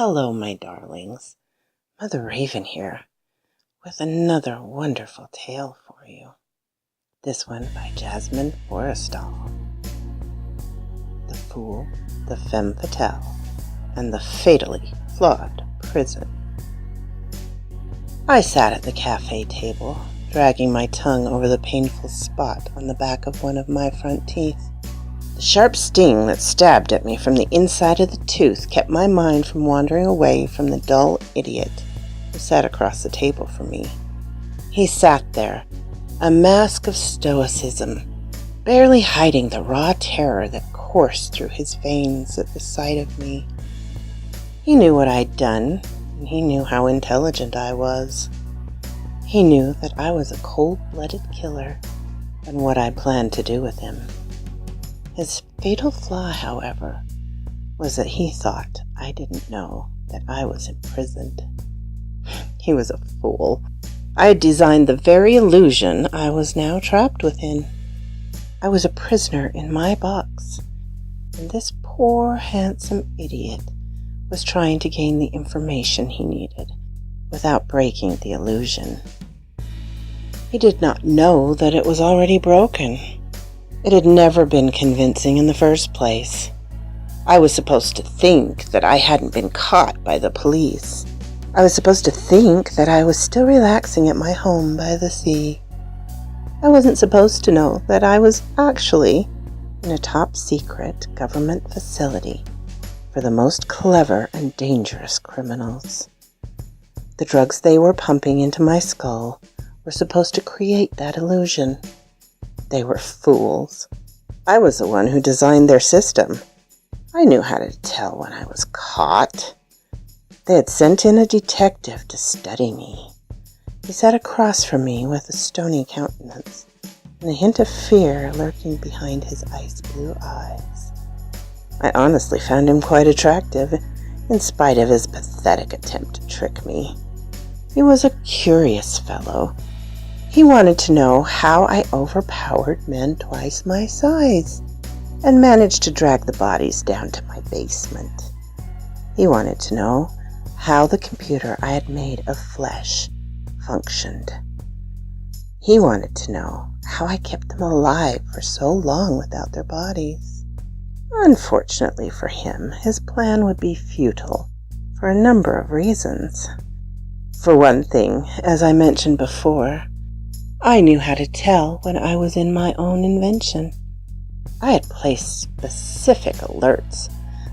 Hello, my darlings. Mother Raven here, with another wonderful tale for you. This one by JazzminForrestall. The Fool, the Femme Fatale, and the Fatally Flawed Prison. I sat at the cafe table, dragging my tongue over the painful spot on the back of one of my front teeth. The sharp sting that stabbed at me from the inside of the tooth kept my mind from wandering away from the dull idiot who sat across the table from me. He sat there, a mask of stoicism, barely hiding the raw terror that coursed through his veins at the sight of me. He knew what I'd done, and he knew how intelligent I was. He knew that I was a cold-blooded killer, and what I planned to do with him. His fatal flaw, however, was that he thought I didn't know that I was imprisoned. He was a fool. I had designed the very illusion I was now trapped within. I was a prisoner in my box, and this poor, handsome idiot was trying to gain the information he needed without breaking the illusion. He did not know that it was already broken. It had never been convincing in the first place. I was supposed to think that I hadn't been caught by the police. I was supposed to think that I was still relaxing at my home by the sea. I wasn't supposed to know that I was actually in a top-secret government facility for the most clever and dangerous criminals. The drugs they were pumping into my skull were supposed to create that illusion. They were fools. I was the one who designed their system. I knew how to tell when I was caught. They had sent in a detective to study me. He sat across from me with a stony countenance and a hint of fear lurking behind his ice blue eyes. I honestly found him quite attractive, in spite of his pathetic attempt to trick me. He was a curious fellow. He wanted to know how I overpowered men twice my size and managed to drag the bodies down to my basement. He wanted to know how the computer I had made of flesh functioned. He wanted to know how I kept them alive for so long without their bodies. Unfortunately for him, his plan would be futile for a number of reasons. For one thing, as I mentioned before, I knew how to tell when I was in my own invention. I had placed specific alerts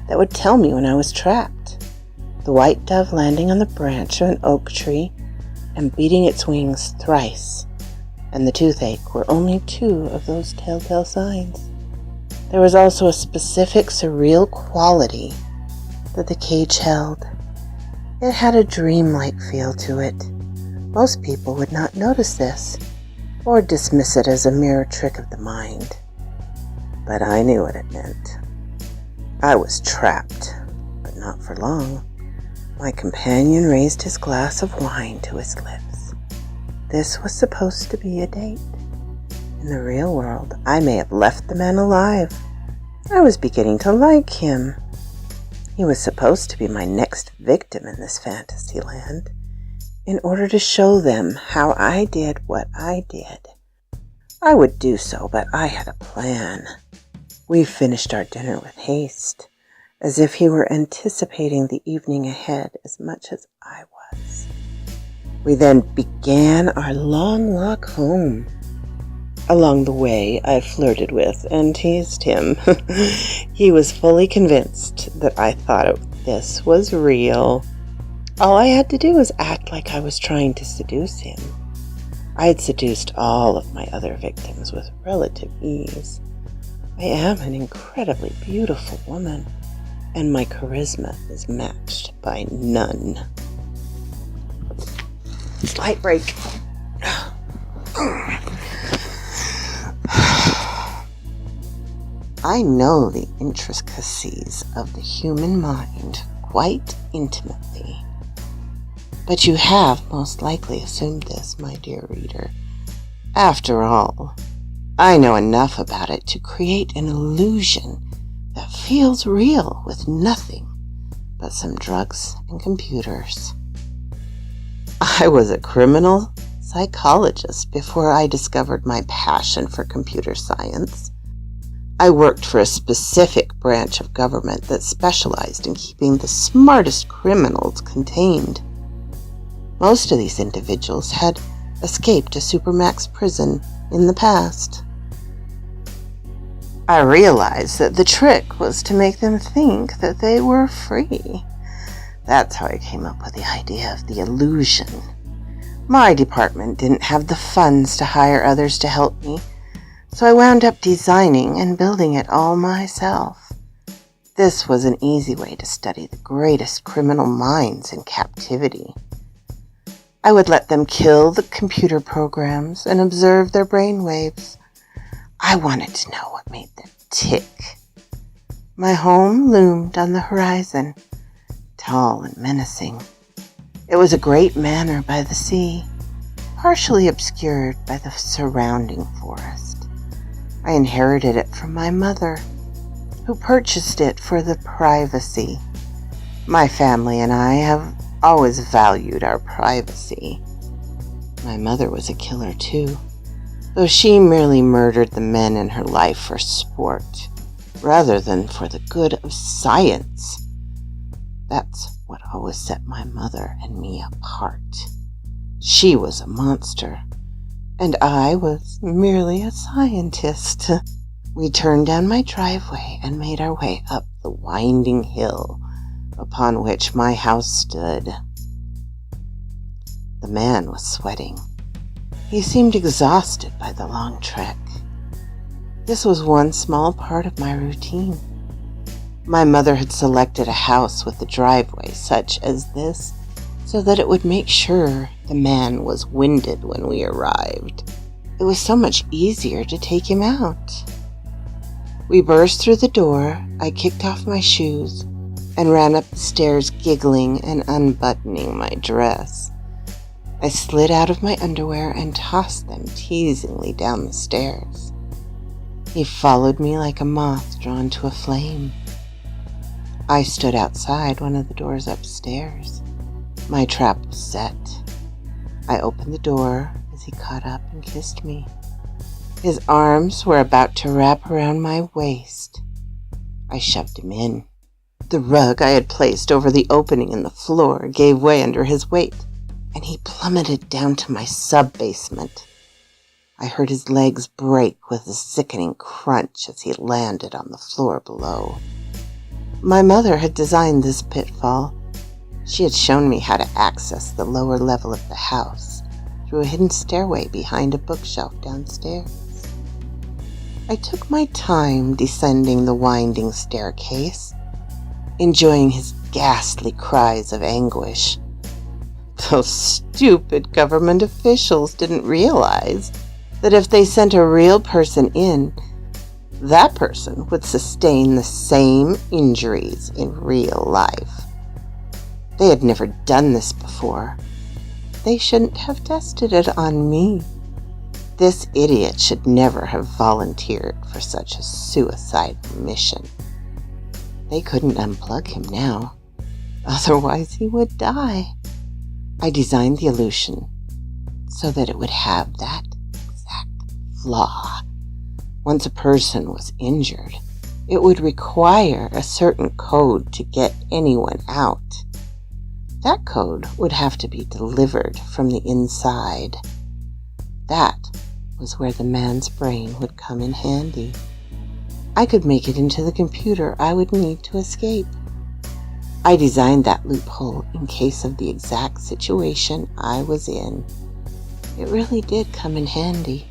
that would tell me when I was trapped. The white dove landing on the branch of an oak tree and beating its wings thrice, and the toothache were only two of those telltale signs. There was also a specific surreal quality that the cage held. It had a dreamlike feel to it. Most people would not notice this, or dismiss it as a mere trick of the mind. But I knew what it meant. I was trapped, but not for long. My companion raised his glass of wine to his lips. This was supposed to be a date. In the real world, I may have left the man alive. I was beginning to like him. He was supposed to be my next victim in this fantasy land, in order to show them how I did what I did. I would do so, but I had a plan. We finished our dinner with haste, as if he were anticipating the evening ahead as much as I was. We then began our long walk home. Along the way, I flirted with and teased him. He was fully convinced that I thought this was real. All I had to do was act like I was trying to seduce him. I had seduced all of my other victims with relative ease. I am an incredibly beautiful woman, and my charisma is matched by none. Slight break. I know the intricacies of the human mind quite intimately. But you have most likely assumed this, my dear reader. After all, I know enough about it to create an illusion that feels real with nothing but some drugs and computers. I was a criminal psychologist before I discovered my passion for computer science. I worked for a specific branch of government that specialized in keeping the smartest criminals contained. Most of these individuals had escaped a supermax prison in the past. I realized that the trick was to make them think that they were free. That's how I came up with the idea of the illusion. My department didn't have the funds to hire others to help me, so I wound up designing and building it all myself. This was an easy way to study the greatest criminal minds in captivity. I would let them kill the computer programs and observe their brainwaves. I wanted to know what made them tick. My home loomed on the horizon, tall and menacing. It was a great manor by the sea, partially obscured by the surrounding forest. I inherited it from my mother, who purchased it for the privacy. My family and I have always valued our privacy. My mother was a killer too, though she merely murdered the men in her life for sport, rather than for the good of science. That's what always set my mother and me apart. She was a monster, and I was merely a scientist. We turned down my driveway and made our way up the winding hill upon which my house stood. The man was sweating. He seemed exhausted by the long trek. This was one small part of my routine. My mother had selected a house with a driveway such as this so that it would make sure the man was winded when we arrived. It was so much easier to take him out. We burst through the door. I kicked off my shoes and ran up the stairs giggling and unbuttoning my dress. I slid out of my underwear and tossed them teasingly down the stairs. He followed me like a moth drawn to a flame. I stood outside one of the doors upstairs. My trap was set. I opened the door as he caught up and kissed me. His arms were about to wrap around my waist. I shoved him in. The rug I had placed over the opening in the floor gave way under his weight, and he plummeted down to my sub-basement. I heard his legs break with a sickening crunch as he landed on the floor below. My mother had designed this pitfall. She had shown me how to access the lower level of the house through a hidden stairway behind a bookshelf downstairs. I took my time descending the winding staircase, enjoying his ghastly cries of anguish. Those stupid government officials didn't realize that if they sent a real person in, that person would sustain the same injuries in real life. They had never done this before. They shouldn't have tested it on me. This idiot should never have volunteered for such a suicide mission. They couldn't unplug him now, otherwise he would die. I designed the illusion so that it would have that exact flaw. Once a person was injured, it would require a certain code to get anyone out. That code would have to be delivered from the inside. That was where the man's brain would come in handy. I could make it into the computer I would need to escape. I designed that loophole in case of the exact situation I was in. It really did come in handy.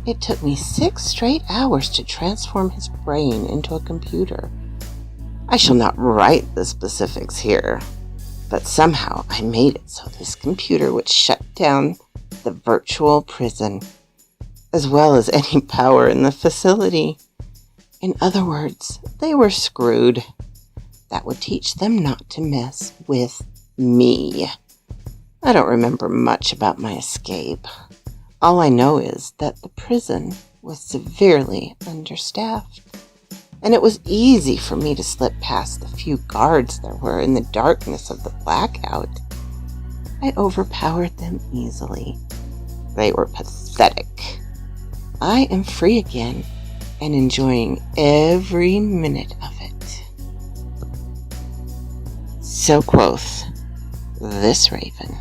It took me 6 straight hours to transform his brain into a computer. I shall not write the specifics here, but somehow I made it so this computer would shut down the virtual prison, as well as any power in the facility. In other words, they were screwed. That would teach them not to mess with me. I don't remember much about my escape. All I know is that the prison was severely understaffed. and it was easy for me to slip past the few guards there were in the darkness of the blackout. I overpowered them easily. They were pathetic. I am free again and enjoying every minute of it. So quoth this raven.